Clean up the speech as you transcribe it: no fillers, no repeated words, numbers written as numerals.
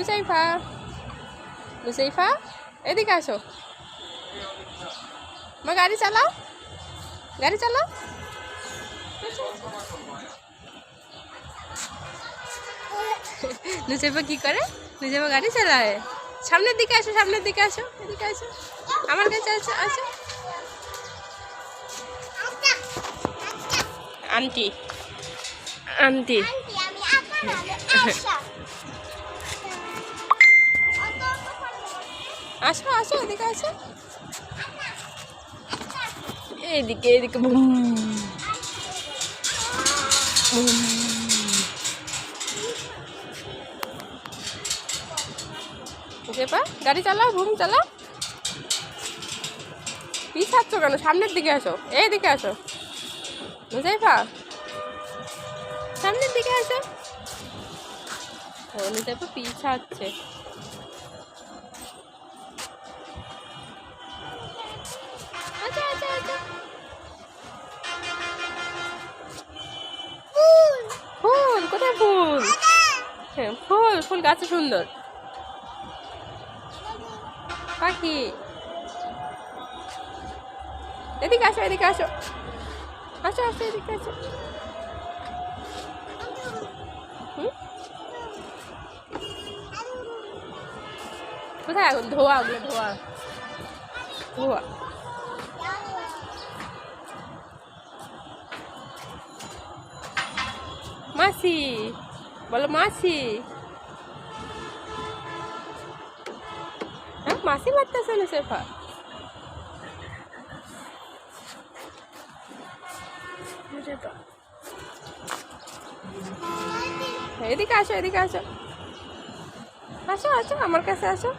নুসাইফা, নুসাইফা এদিকে আসো। মা গাড়ি চালাও, গাড়ি চালাও। নুসাইফা কি করে? নুসাইফা গাড়ি চালায়। সামনের দিকে আসো, সামনের দিকে আসো, এদিকে আসো, আমার কাছে আসো, আসো। আন্টি, আন্টি আসো, আসো, এদিকে আসো, এদিকে, এদিকে। Boom boom. নুসাইফা গাড়ি চালাও, বুম চালাও। পিছাচ্ছ কেন? সামনের দিকে আসো, এইদিকে আসো। নুসাইফা সামনের দিকে আসো। ও নুসাইফা পিছাচ্ছে। আচ্ছা আচ্ছা আচ্ছা। ফুল কোথায়? ফুল, হ্যাঁ ফুল, ফুল গাছে সুন্দর। পাখি এদিকে আসো, এদিকে আসো, আসো আসো, এদিকে আসো। কোথায় আগুন? ধোয়া, ওগুলো ধোয়া, ধোয়া। মাসি বলো, মাসি। হ্যাঁ মাসি মারতেছে নুসাইফা। এদিকে আসো, এদিকে আসো, আসো আসো, আমার কাছে আসো।